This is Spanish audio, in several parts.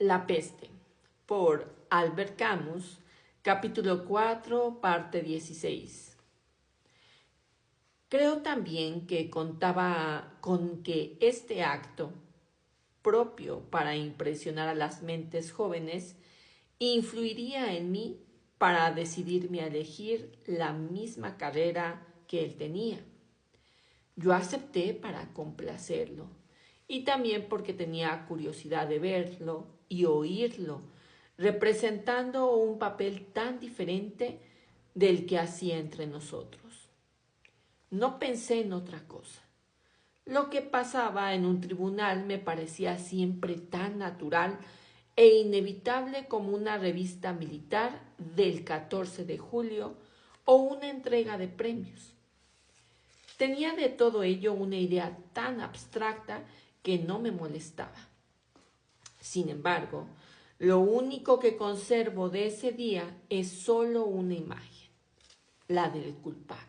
La peste, por Albert Camus, capítulo 4, parte 16. Creo también que contaba con que este acto, propio para impresionar a las mentes jóvenes, influiría en mí para decidirme a elegir la misma carrera que él tenía. Yo acepté para complacerlo y también porque tenía curiosidad de verlo y oírlo, representando un papel tan diferente del que hacía entre nosotros. No pensé en otra cosa. Lo que pasaba en un tribunal me parecía siempre tan natural e inevitable como una revista militar del 14 de julio o una entrega de premios. Tenía de todo ello una idea tan abstracta que no me molestaba. Sin embargo, lo único que conservo de ese día es solo una imagen, la del culpable.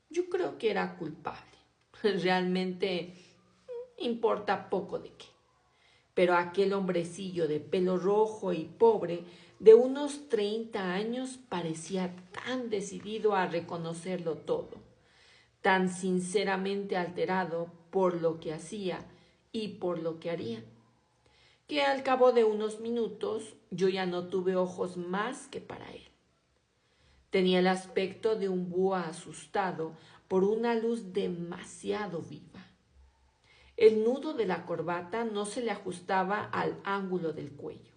Yo creo que era culpable. Realmente importa poco de qué. Pero aquel hombrecillo de pelo rojo y pobre, de unos 30 años, parecía tan decidido a reconocerlo todo, tan sinceramente alterado por lo que hacía y por lo que haría, que al cabo de unos minutos yo ya no tuve ojos más que para él. Tenía el aspecto de un búho asustado por una luz demasiado viva. El nudo de la corbata no se le ajustaba al ángulo del cuello.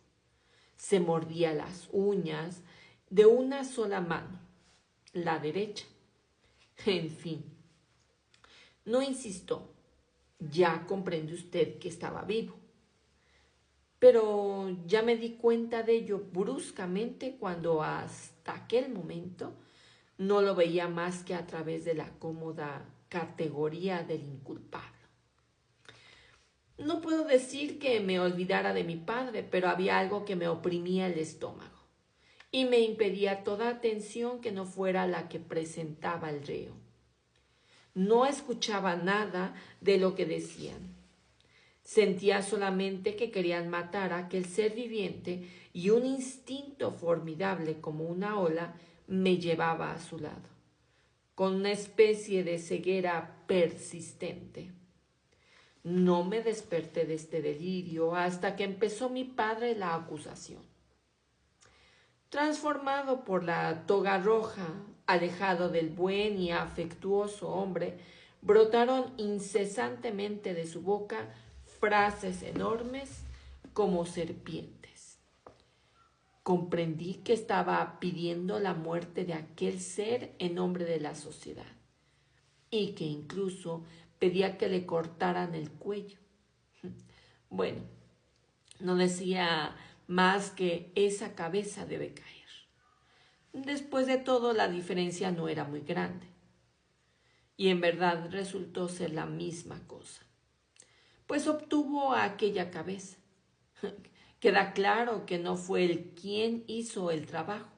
Se mordía las uñas de una sola mano, la derecha. En fin, no insistió. Ya comprende usted que estaba vivo. Pero ya me di cuenta de ello bruscamente cuando hasta aquel momento no lo veía más que a través de la cómoda categoría del inculpado. No puedo decir que me olvidara de mi padre, pero había algo que me oprimía el estómago y me impedía toda atención que no fuera la que presentaba el reo. No escuchaba nada de lo que decían. Sentía solamente que querían matar a aquel ser viviente y un instinto formidable como una ola me llevaba a su lado, con una especie de ceguera persistente. No me desperté de este delirio hasta que empezó mi padre la acusación. Transformado por la toga roja, alejado del buen y afectuoso hombre, brotaron incesantemente de su boca frases enormes como serpientes. Comprendí que estaba pidiendo la muerte de aquel ser en nombre de la sociedad y que incluso pedía que le cortaran el cuello. Bueno, no decía más que esa cabeza debe caer. Después de todo, la diferencia no era muy grande. Y en verdad resultó ser la misma cosa. Pues obtuvo aquella cabeza. Queda claro que no fue él quien hizo el trabajo.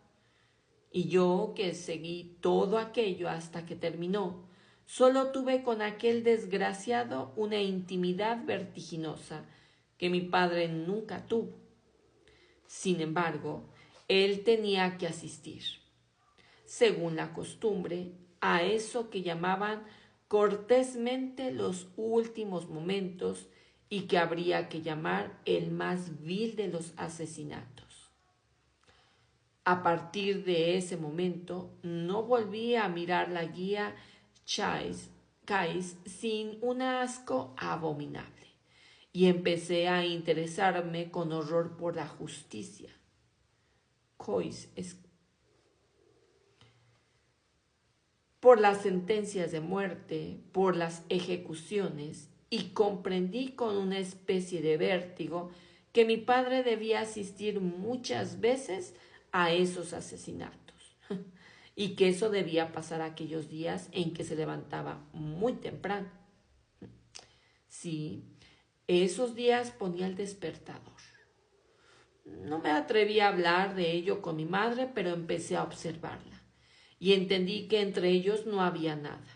Y yo, que seguí todo aquello hasta que terminó, solo tuve con aquel desgraciado una intimidad vertiginosa que mi padre nunca tuvo. Sin embargo, él tenía que asistir, según la costumbre, a eso que llamaban cortésmente los últimos momentos y que habría que llamar el más vil de los asesinatos. A partir de ese momento no volví a mirar la guía Cais sin un asco abominable y empecé a interesarme con horror por la justicia. Por las sentencias de muerte, por las ejecuciones, y comprendí con una especie de vértigo que mi padre debía asistir muchas veces a esos asesinatos y que eso debía pasar aquellos días en que se levantaba muy temprano. Sí, esos días ponía el despertador. No me atreví a hablar de ello con mi madre, pero empecé a observarla y entendí que entre ellos no había nada,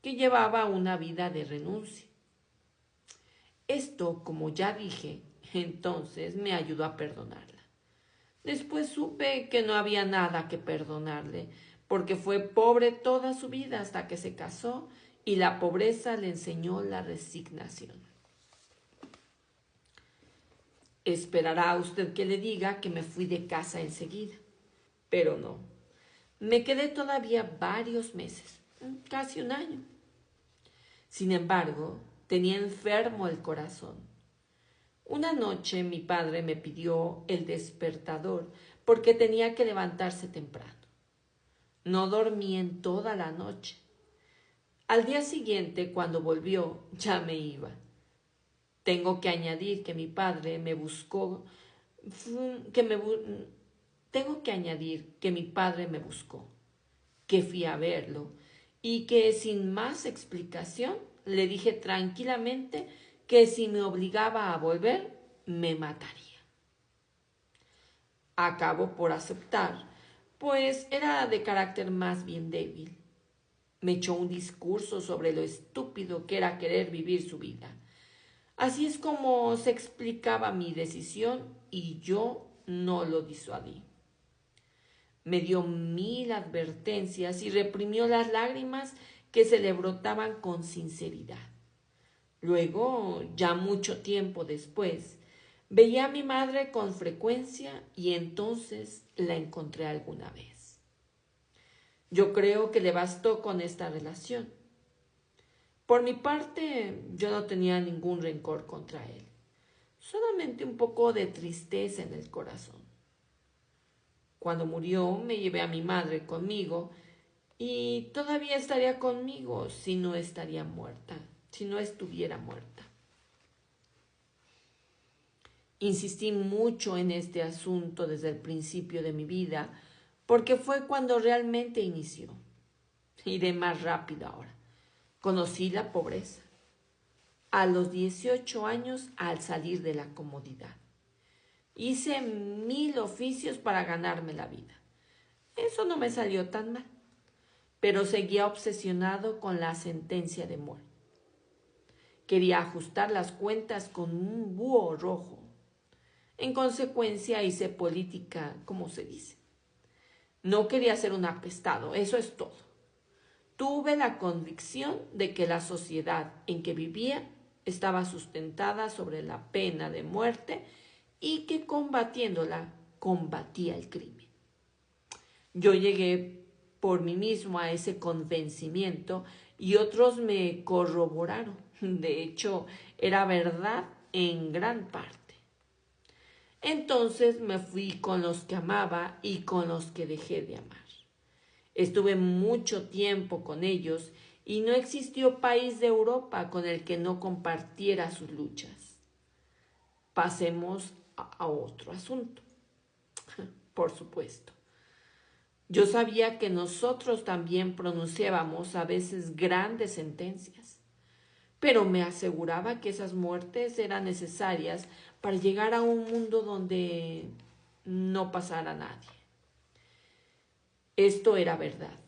que llevaba una vida de renuncia. Esto, como ya dije, Entonces me ayudó a perdonarla. Después supe que no había nada que perdonarle, porque fue pobre toda su vida hasta que se casó y la pobreza le enseñó la resignación. Esperará usted que le diga que me fui de casa enseguida, pero no. Me quedé todavía varios meses, casi un año. Sin embargo, tenía enfermo el corazón. Una noche mi padre me pidió el despertador porque tenía que levantarse temprano. No dormí en toda la noche. Al día siguiente, cuando volvió, ya me iba. Tengo que añadir que mi padre me buscó, tengo que añadir que mi padre me buscó, que fui a verlo y que sin más explicación le dije tranquilamente que si me obligaba a volver, me mataría. Acabó por aceptar, pues era de carácter más bien débil. Me echó un discurso sobre lo estúpido que era querer vivir su vida. Así es como se explicaba mi decisión y yo no lo disuadí. Me dio 1000 advertencias y reprimió las lágrimas que se le brotaban con sinceridad. Luego, ya mucho tiempo después, veía a mi madre con frecuencia y entonces la encontré alguna vez. Yo creo que le bastó con esta relación. Por mi parte, yo no tenía ningún rencor contra él, solamente un poco de tristeza en el corazón. Cuando murió, me llevé a mi madre conmigo y todavía estaría conmigo si no estaría muerta, si no estuviera muerta. Insistí mucho en este asunto desde el principio de mi vida, porque fue cuando realmente inició. Iré más rápido ahora. Conocí la pobreza a los 18 años al salir de la comodidad. Hice 1000 oficios para ganarme la vida. Eso no me salió tan mal, pero seguía obsesionado con la sentencia de muerte. Quería ajustar las cuentas con un búho rojo. En consecuencia hice política, como se dice. No quería ser un apestado, eso es todo. Tuve la convicción de que la sociedad en que vivía estaba sustentada sobre la pena de muerte y que combatiéndola combatía el crimen. Yo llegué por mí mismo a ese convencimiento y otros me corroboraron. De hecho, era verdad en gran parte. Entonces me fui con los que amaba y con los que dejé de amar. Estuve mucho tiempo con ellos y no existió país de Europa con el que no compartiera sus luchas. Pasemos a otro asunto. Por supuesto. Yo sabía que nosotros también pronunciábamos a veces grandes sentencias, pero me aseguraba que esas muertes eran necesarias para llegar a un mundo donde no pasara nadie. Esto era verdad,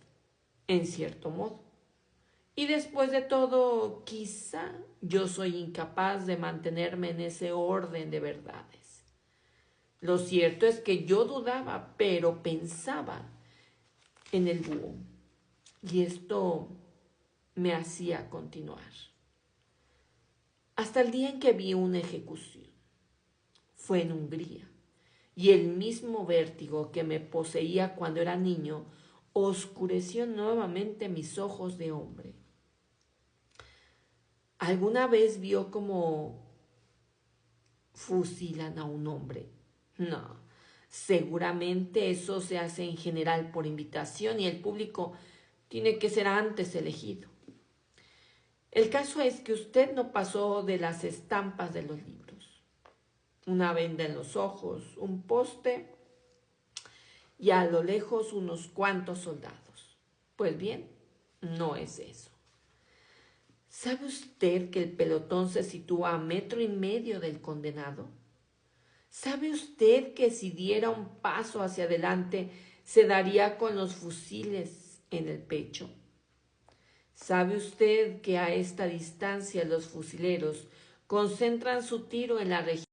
en cierto modo. Y después de todo, quizá yo soy incapaz de mantenerme en ese orden de verdades. Lo cierto es que yo dudaba, pero pensaba en el búho. Y esto me hacía continuar. Hasta el día en que vi una ejecución. Fue en Hungría. Y el mismo vértigo que me poseía cuando era niño oscureció nuevamente mis ojos de hombre. ¿Alguna vez vio cómo fusilan a un hombre? No, seguramente eso se hace en general por invitación y el público tiene que ser antes elegido. El caso es que usted no pasó de las estampas de los libros. Una venda en los ojos, un poste y a lo lejos unos cuantos soldados. Pues bien, no es eso. ¿Sabe usted que el pelotón se sitúa a 1,5 metros del condenado? ¿Sabe usted que si diera un paso hacia adelante se daría con los fusiles en el pecho? ¿Sabe usted que a esta distancia los fusileros concentran su tiro en la región